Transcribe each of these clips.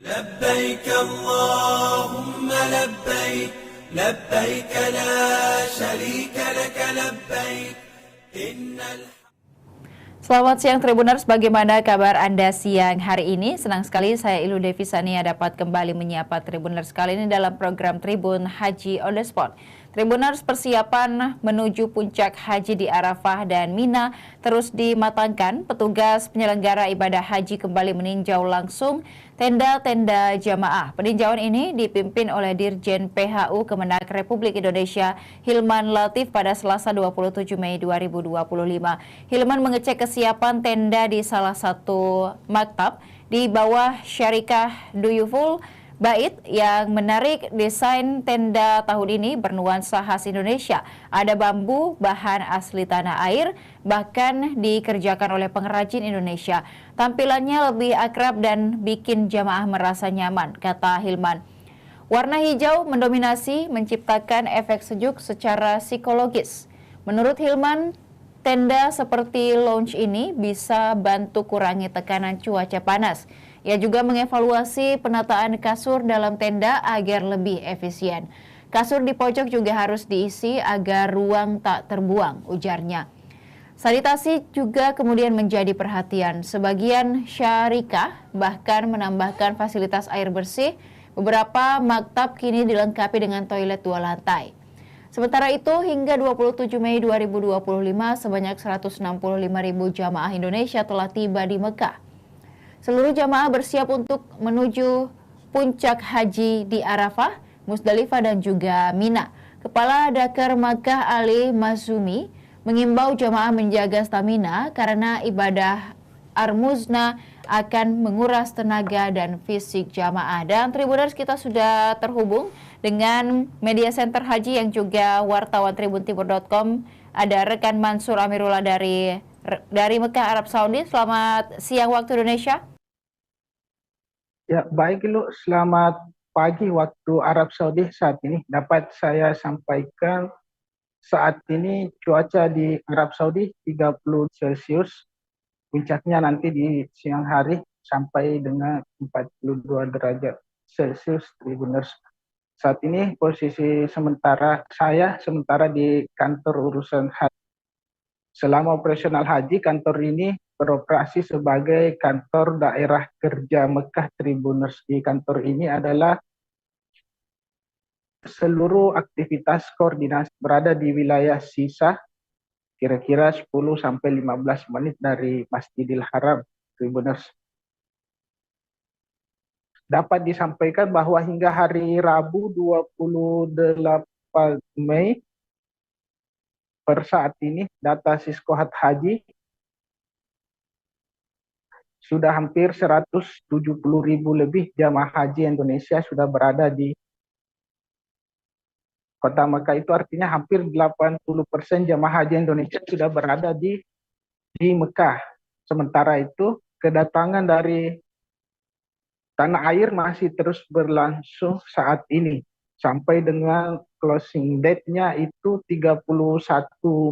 لبيك اللهم لبيك لبيك لا شريك لك لبيك إن Selamat siang Tribuners, bagaimana kabar Anda siang hari ini? Senang sekali saya Ilu Devi Sania dapat kembali menyapa Tribuners kali ini dalam program Tribun Haji on the Spot. Tribuners, persiapan menuju puncak haji di Arafah dan Mina terus dimatangkan. Petugas penyelenggara ibadah haji kembali meninjau langsung tenda-tenda jamaah. Peninjauan ini dipimpin oleh Dirjen PHU Kemenak Republik Indonesia Hilman Latif pada Selasa 27 Mei 2025. Hilman mengecek kesiapan tenda di salah satu maktab di bawah Syarikah Duyuful Bait yang menarik. Desain tenda tahun ini bernuansa khas Indonesia. Ada bambu, bahan asli tanah air, bahkan dikerjakan oleh pengrajin Indonesia. Tampilannya lebih akrab dan bikin jamaah merasa nyaman, kata Hilman. Warna hijau mendominasi, menciptakan efek sejuk secara psikologis. Menurut Hilman, tenda seperti lounge ini bisa bantu kurangi tekanan cuaca panas. Ia juga mengevaluasi penataan kasur dalam tenda agar lebih efisien. Kasur di pojok juga harus diisi agar ruang tak terbuang, ujarnya. Sanitasi juga kemudian menjadi perhatian. Sebagian syarikah bahkan menambahkan fasilitas air bersih. Beberapa maktab kini dilengkapi dengan toilet 2 lantai. Sementara itu, hingga 27 Mei 2025, sebanyak 165.000 jamaah Indonesia telah tiba di Mekah. Seluruh jamaah bersiap untuk menuju puncak haji di Arafah, Musdalifah dan juga Mina. Kepala Dakar Makkah Ali Mazumi mengimbau jamaah menjaga stamina karena ibadah Armuzna akan menguras tenaga dan fisik jamaah. Dan Tribuners, kita sudah terhubung dengan media center haji yang juga wartawan tribuntimur.com. Ada rekan Mansur Amirullah dari Mekah, Arab Saudi. Selamat siang waktu Indonesia. Ya, baik Lu. Selamat pagi waktu Arab Saudi saat ini. Dapat saya sampaikan saat ini cuaca di Arab Saudi 30 Celcius. Puncaknya nanti di siang hari sampai dengan 42 derajat Celcius, Tribuners. Saat ini posisi sementara di kantor urusan haji. Selama operasional haji, kantor ini beroperasi sebagai kantor daerah kerja Mekah, Tribuners. Di kantor ini adalah seluruh aktivitas koordinasi berada di wilayah sisa kira-kira 10-15 menit dari Masjidil Haram, Tribuners. Dapat disampaikan bahwa hingga hari Rabu 28 Mei per saat ini data Siskohat Haji sudah hampir 170.000 lebih jamaah haji Indonesia sudah berada di Kota Mekah. Itu artinya hampir 80% jamaah haji Indonesia sudah berada di Mekah. Sementara itu kedatangan dari tanah air masih terus berlangsung saat ini. Sampai dengan closing date-nya itu 31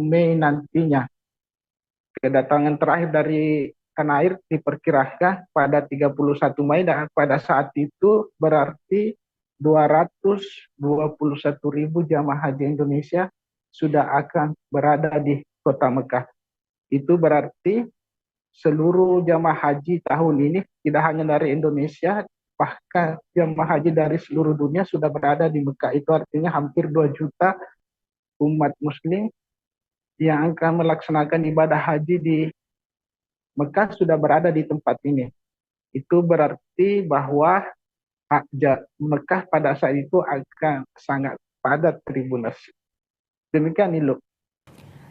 Mei nantinya. Kedatangan terakhir dari tanah air diperkirakan pada 31 Mei dan pada saat itu berarti 221.000 jamaah haji Indonesia sudah akan berada di Kota Mekah. Itu berarti seluruh jamaah haji tahun ini tidak hanya dari Indonesia, bahkan jamaah haji dari seluruh dunia sudah berada di Mekah. Itu artinya hampir 2 juta umat muslim yang akan melaksanakan ibadah haji di Mekah sudah berada di tempat ini. Itu berarti bahwa Mekah pada saat itu akan sangat padat, Tribuners. Demikian Nilu.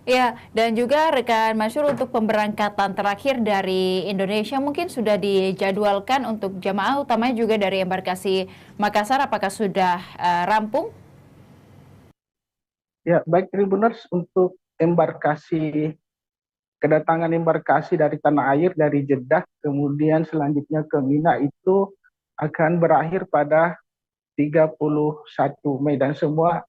Ya, dan juga rekan Masyur, untuk pemberangkatan terakhir dari Indonesia mungkin sudah dijadwalkan untuk jamaah utamanya juga dari embarkasi Makassar, apakah sudah rampung? Ya, baik Tribuners, untuk kedatangan embarkasi dari tanah air dari Jeddah kemudian selanjutnya ke Mina itu akan berakhir pada 31 Mei dan semua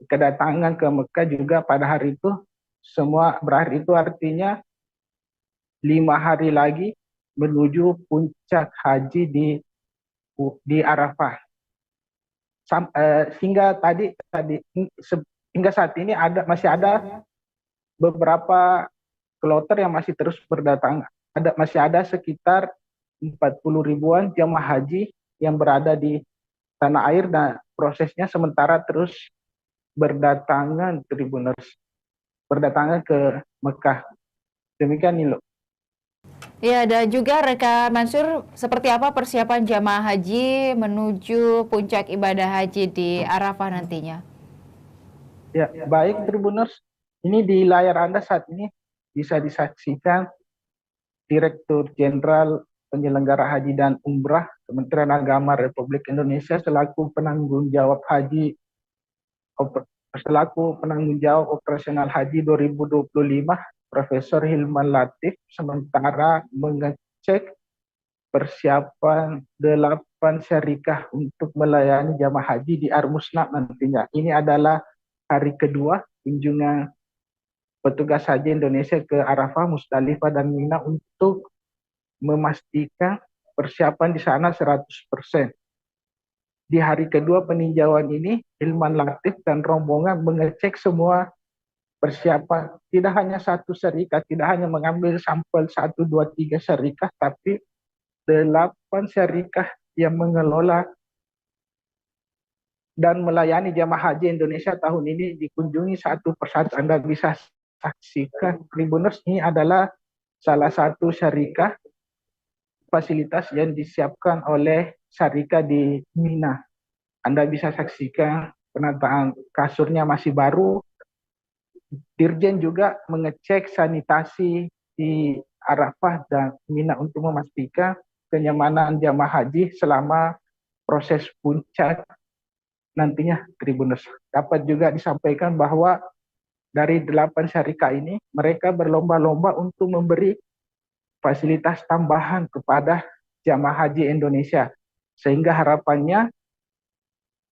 kedatangan ke Mekah juga pada hari itu semua berakhir. Itu artinya 5 hari lagi menuju puncak haji di di Arafah. Sehingga hingga saat ini masih ada beberapa kloter yang masih terus berdatangan. Masih ada sekitar 40 ribuan jamaah haji yang berada di tanah air dan prosesnya sementara terus berdatangan berdatangan ke Mekah. Demikian Nilo. Ya, dan juga rekan Mansur, seperti apa persiapan jamaah haji menuju puncak ibadah haji di Arafah nantinya? Ya, baik Tribuners. Ini di layar Anda saat ini bisa disaksikan Direktur Jenderal Penyelenggara Haji dan Umrah Kementerian Agama Republik Indonesia selaku penanggung jawab operasional haji 2025, Profesor Hilman Latif, sementara mengecek persiapan 8 syarikah untuk melayani jamaah haji di Armusna nantinya. Ini adalah hari kedua kunjungan petugas haji Indonesia ke Arafah, Musdalifah, dan Mina untuk memastikan persiapan di sana 100%. Di hari kedua peninjauan ini, Hilman Latif dan rombongan mengecek semua persiapan. Tidak hanya satu syarikah, tidak hanya mengambil sampel 1, 2, 3 syarikah, tapi 8 syarikah yang mengelola dan melayani jamaah haji Indonesia tahun ini dikunjungi satu persatu. Anda bisa saksikan, Tribuners, ini adalah salah satu syarikah fasilitas yang disiapkan oleh syarikah di Mina. Anda bisa saksikan penataan kasurnya masih baru. Dirjen juga mengecek sanitasi di Arafah dan Mina untuk memastikan kenyamanan jamaah haji selama proses puncak nantinya, Tribuners. Dapat juga disampaikan bahwa dari 8 syarikah ini, mereka berlomba-lomba untuk memberi fasilitas tambahan kepada jamaah haji Indonesia. Sehingga harapannya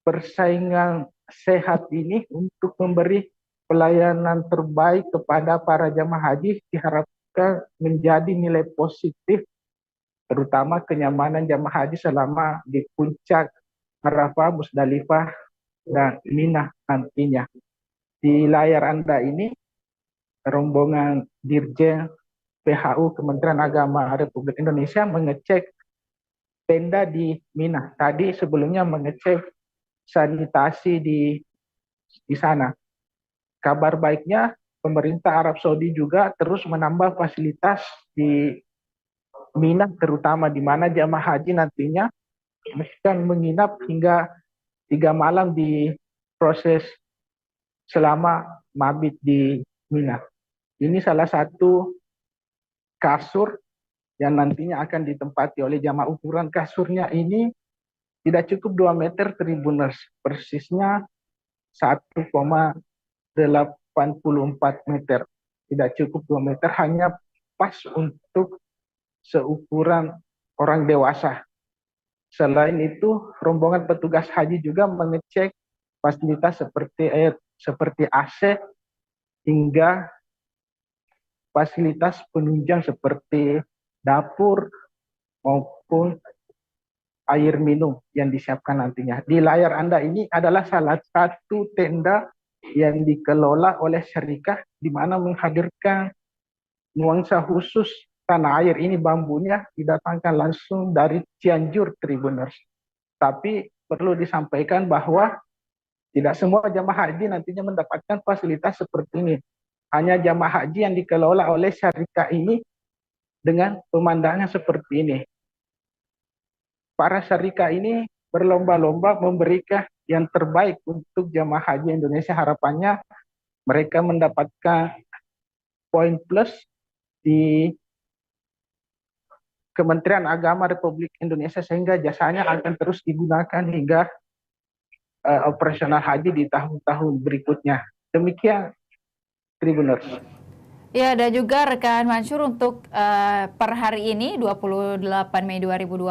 persaingan sehat ini untuk memberi pelayanan terbaik kepada para jamaah haji diharapkan menjadi nilai positif, terutama kenyamanan jamaah haji selama di puncak Arafah, Musdalifah, dan Mina nantinya. Di layar Anda ini rombongan Dirjen PHU Kementerian Agama Republik Indonesia mengecek tenda di Mina. Tadi sebelumnya mengecek sanitasi di sana. Kabar baiknya, pemerintah Arab Saudi juga terus menambah fasilitas di Mina, terutama di mana jamaah haji nantinya akan menginap hingga 3 malam di proses selama mabit di Mina. Ini salah satu kasur yang nantinya akan ditempati oleh jamaah. Ukuran kasurnya ini tidak cukup 2 meter, Tribuners. Persisnya 1,84 meter. Tidak cukup 2 meter, hanya pas untuk seukuran orang dewasa. Selain itu, rombongan petugas haji juga mengecek fasilitas seperti AC hingga fasilitas penunjang seperti dapur maupun air minum yang disiapkan nantinya. Di layar Anda ini adalah salah satu tenda yang dikelola oleh syarikah di mana menghadirkan nuansa khusus tanah air. Ini bambunya didatangkan langsung dari Cianjur, Tribuners. Tapi perlu disampaikan bahwa tidak semua jamaah haji nantinya mendapatkan fasilitas seperti ini. Hanya jamaah haji yang dikelola oleh syarikah ini dengan pemandangan seperti ini. Para syarikah ini berlomba-lomba memberikan yang terbaik untuk jamaah haji Indonesia. Harapannya mereka mendapatkan poin plus di Kementerian Agama Republik Indonesia sehingga jasanya akan terus digunakan hingga operasional haji di tahun-tahun berikutnya. Demikian, Tribuners. Ya, dan juga rekan Mansur untuk per hari ini 28 Mei 2025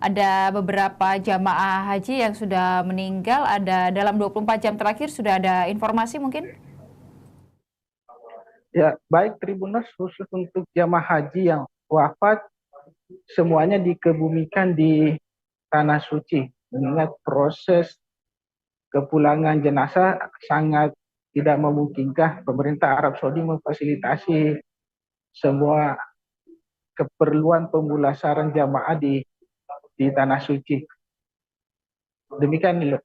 ada beberapa jamaah haji yang sudah meninggal. Ada dalam 24 jam terakhir sudah ada informasi mungkin? Ya, baik Tribuners, khusus untuk jamaah haji yang wafat semuanya dikebumikan di tanah suci, mengingat proses kepulangan jenazah sangat tidak memungkinkan. Pemerintah Arab Saudi memfasilitasi semua keperluan pemulasaran jamaah di tanah suci. Demikian Nilo.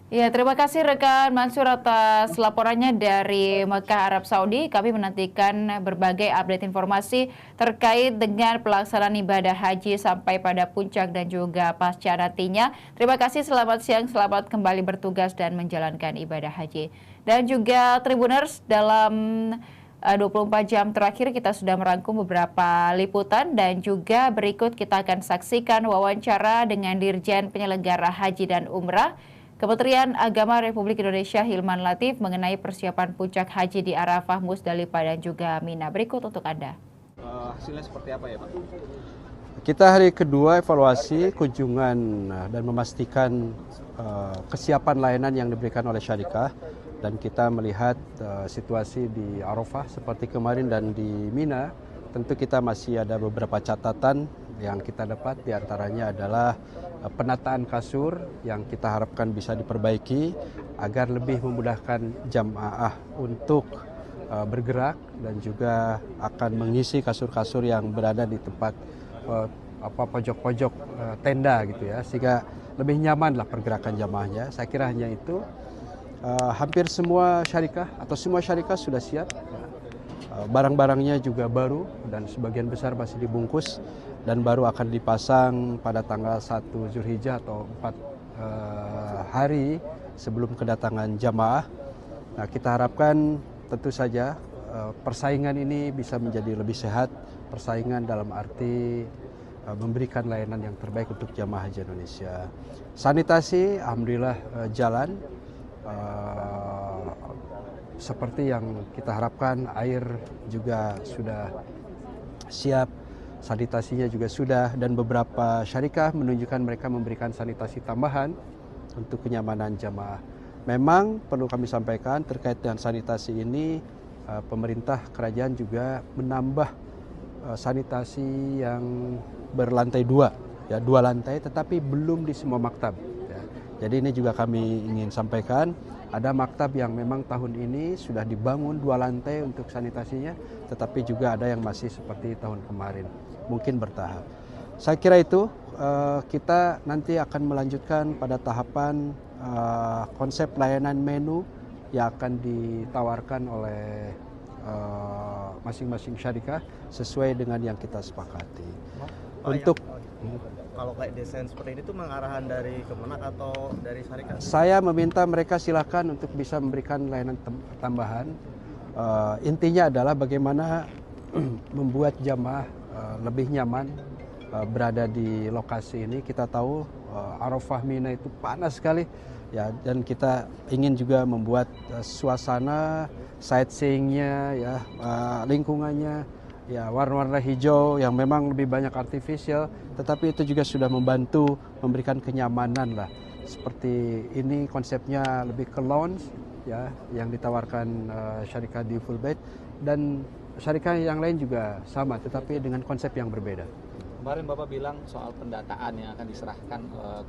Ya, terima kasih rekan Mansur atas laporannya dari Mekah, Arab Saudi. Kami menantikan berbagai update informasi terkait dengan pelaksanaan ibadah haji sampai pada puncak dan juga pasca nantinya. Terima kasih, selamat siang, selamat kembali bertugas dan menjalankan ibadah haji. Dan juga Tribuners, dalam 24 jam terakhir kita sudah merangkum beberapa liputan dan juga berikut kita akan saksikan wawancara dengan Dirjen Penyelenggara Haji dan Umrah Kementerian Agama Republik Indonesia Hilman Latif mengenai persiapan puncak haji di Arafah, Musdalifah dan juga Mina. Berikut untuk Anda. Hasilnya seperti apa ya Pak? Kita hari kedua evaluasi kunjungan dan memastikan kesiapan layanan yang diberikan oleh syarikah, dan kita melihat situasi di Arafah seperti kemarin dan di Mina. Tentu kita masih ada beberapa catatan yang kita dapat, diantaranya adalah penataan kasur yang kita harapkan bisa diperbaiki agar lebih memudahkan jamaah untuk bergerak dan juga akan mengisi kasur-kasur yang berada di tempat pojok-pojok tenda gitu ya, sehingga lebih nyaman lah pergerakan jamaahnya. Saya kira hanya itu. Hampir semua syarikah atau semua syarikah sudah siap. Barang-barangnya juga baru dan sebagian besar masih dibungkus dan baru akan dipasang pada tanggal 1 Zulhijjah atau 4 hari sebelum kedatangan jamaah. Nah, kita harapkan tentu saja persaingan ini bisa menjadi lebih sehat, persaingan dalam arti memberikan layanan yang terbaik untuk jamaah haji Indonesia. Sanitasi alhamdulillah jalan seperti yang kita harapkan. Air juga sudah siap, sanitasinya juga sudah, dan beberapa syarikah menunjukkan mereka memberikan sanitasi tambahan untuk kenyamanan jamaah. Memang perlu kami sampaikan terkait dengan sanitasi ini, pemerintah kerajaan juga menambah sanitasi yang berlantai 2, ya 2 lantai, tetapi belum di semua maktab. Ya. Jadi ini juga kami ingin sampaikan. Ada maktab yang memang tahun ini sudah dibangun 2 lantai untuk sanitasinya, tetapi juga ada yang masih seperti tahun kemarin, mungkin bertahap. Saya kira itu kita nanti akan melanjutkan pada tahapan konsep layanan menu yang akan ditawarkan oleh masing-masing syarikah sesuai dengan yang kita sepakati. Untuk kalau kayak desain seperti ini tuh mengarahan dari Kemenak atau dari syarikat? Saya meminta mereka silakan untuk bisa memberikan layanan tambahan. Intinya adalah bagaimana membuat jamaah lebih nyaman berada di lokasi ini. Kita tahu Arafah Mina itu panas sekali, ya, dan kita ingin juga membuat suasana sightseeingnya, ya, lingkungannya, ya, warna-warna hijau yang memang lebih banyak artifisial, tetapi itu juga sudah membantu memberikan kenyamanan lah. Seperti ini konsepnya lebih ke lounge, ya, yang ditawarkan syarikah di Full Bed, dan syarikah yang lain juga sama, tetapi dengan konsep yang berbeda. Kemarin Bapak bilang soal pendataan yang akan diserahkan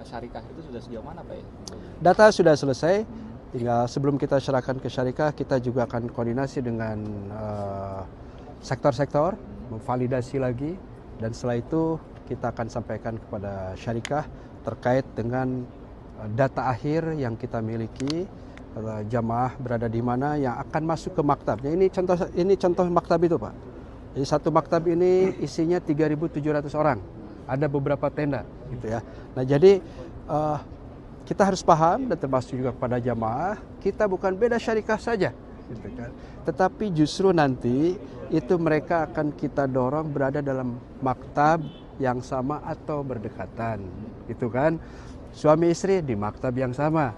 ke syarikah, itu sudah sejauh mana Pak ya? Data sudah selesai, tinggal sebelum kita serahkan ke syarikah, kita juga akan koordinasi dengan sektor-sektor, memvalidasi lagi, dan setelah itu kita akan sampaikan kepada syarikah terkait dengan data akhir yang kita miliki, jamaah berada di mana yang akan masuk ke maktabnya. Ini contoh maktab itu Pak. Jadi satu maktab ini isinya 3.700 orang, ada beberapa tenda gitu ya. Nah jadi kita harus paham, dan termasuk juga kepada jamaah, kita bukan beda syarikah saja, gitu kan. Tetapi justru nanti itu mereka akan kita dorong berada dalam maktab yang sama atau berdekatan, gitu kan. Suami istri di maktab yang sama.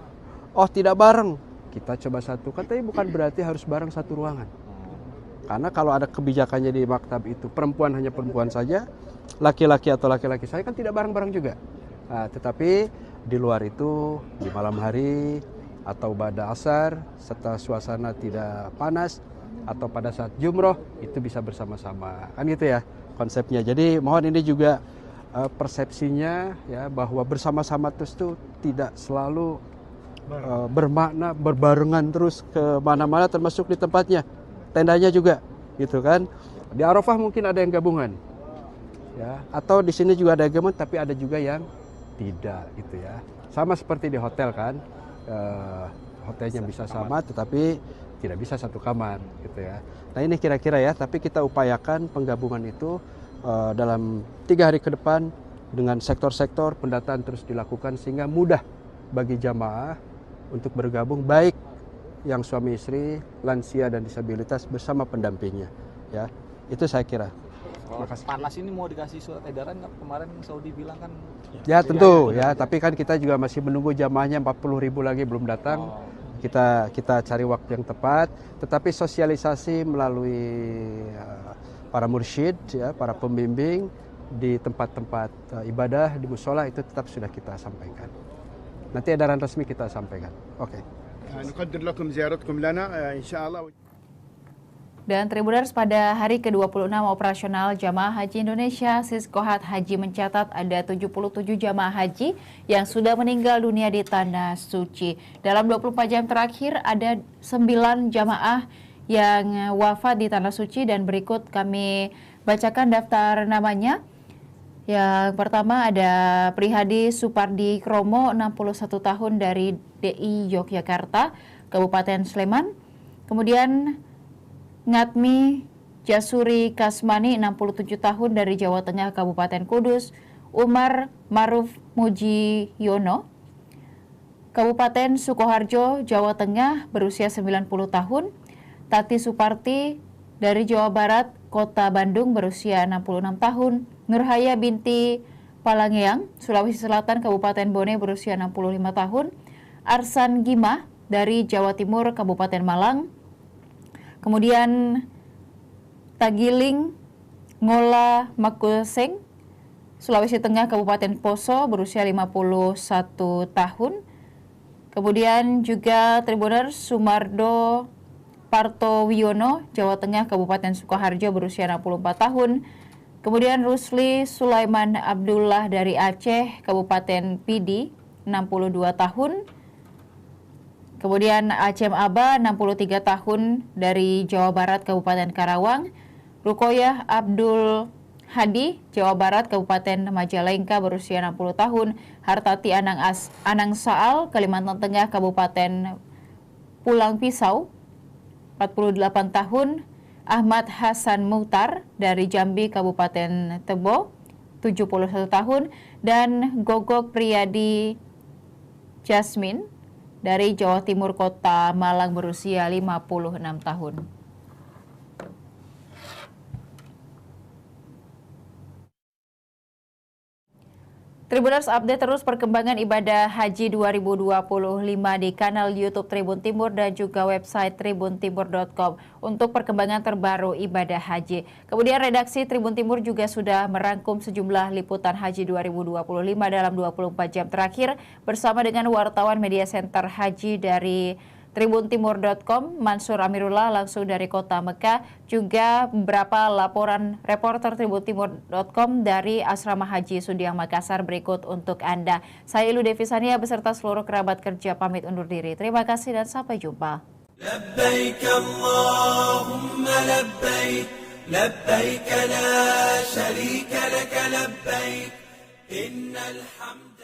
Oh tidak bareng, kita coba satukan, tapi bukan berarti harus bareng satu ruangan. Karena kalau ada kebijakannya di maktab itu perempuan hanya perempuan saja, laki-laki atau laki-laki saya kan tidak bareng-bareng juga. Nah, tetapi di luar itu di malam hari atau ba'da asar setelah suasana tidak panas atau pada saat jumroh itu bisa bersama-sama, kan gitu ya konsepnya. Jadi mohon ini juga persepsinya ya bahwa bersama-sama terus itu tidak selalu bermakna berbarengan terus ke mana-mana, termasuk di tempatnya, tendanya juga, gitu kan. Di Arafah mungkin ada yang gabungan, ya, atau di sini juga ada gabungan, tapi ada juga yang tidak, gitu ya. Sama seperti di hotel kan, hotelnya bisa sama, tetapi tidak bisa satu kamar, gitu ya. Nah ini kira-kira ya, tapi kita upayakan penggabungan itu dalam 3 hari ke depan dengan sektor-sektor pendataan terus dilakukan sehingga mudah bagi jamaah untuk bergabung, baik yang suami istri, lansia dan disabilitas bersama pendampingnya, ya. Itu saya kira. Panas ini mau dikasih surat edaran nggak? Kemarin Saudi bilang kan. Ya tentu ya, tapi kan kita juga masih menunggu jamaahnya 40.000 lagi belum datang. Kita cari waktu yang tepat, tetapi sosialisasi melalui para mursyid, ya, para pembimbing di tempat-tempat ibadah, di musola itu tetap sudah kita sampaikan. Nanti edaran resmi kita sampaikan. Oke. نقدر لكم زيارتكم لنا إن شاء الله. Dan Tribuners, pada hari ke-26 operasional Jamaah Haji Indonesia, Siskohat Haji mencatat ada 77 jamaah haji yang sudah meninggal dunia di Tanah Suci. Dalam 24 jam terakhir ada 9 jamaah yang wafat di Tanah Suci dan berikut kami bacakan daftar namanya. Yang pertama ada Prihadi Supardi Kromo, 61 tahun dari DI Yogyakarta, Kabupaten Sleman. Kemudian Ngatmi Jasuri Kasmani, 67 tahun dari Jawa Tengah, Kabupaten Kudus. Umar Maruf Mujiono, Kabupaten Sukoharjo, Jawa Tengah, berusia 90 tahun. Tati Suparti dari Jawa Barat, Kota Bandung, berusia 66 tahun. Nurhaya binti Palangeang, Sulawesi Selatan, Kabupaten Bone, berusia 65 tahun. Arsan Gimah dari Jawa Timur, Kabupaten Malang. Kemudian Tagiling Ngola Makuseng, Sulawesi Tengah, Kabupaten Poso, berusia 51 tahun. Kemudian juga Tribuners Sumardo Parto Wiono, Jawa Tengah, Kabupaten Sukoharjo, berusia 64 tahun. Kemudian Rusli Sulaiman Abdullah dari Aceh, Kabupaten Pidi, 62 tahun. Kemudian Acem Aba, 63 tahun dari Jawa Barat, Kabupaten Karawang. Rukoyah Abdul Hadi, Jawa Barat, Kabupaten Majalengka, berusia 60 tahun. Hartati Anang Saal, Kalimantan Tengah, Kabupaten Pulang Pisau, 48 tahun. Ahmad Hasan Muhtar dari Jambi, Kabupaten Tebo, 71 tahun. Dan Gogok Priyadi Jasmine dari Jawa Timur, Kota Malang, berusia 56 tahun. Tribuners, update terus perkembangan ibadah haji 2025 di kanal YouTube Tribun Timur dan juga website tribuntimur.com untuk perkembangan terbaru ibadah haji. Kemudian redaksi Tribun Timur juga sudah merangkum sejumlah liputan haji 2025 dalam 24 jam terakhir bersama dengan wartawan media center haji dari tribuntimur.com, Mansur Amirullah langsung dari kota Mekah, juga beberapa laporan reporter tribuntimur.com dari Asrama Haji Sudiang Makassar berikut untuk Anda. Saya Ilu Devisania beserta seluruh kerabat kerja pamit undur diri. Terima kasih dan sampai jumpa. لبيك اللهم لبيك لبيك لا شريك لك لبيك إن الحمد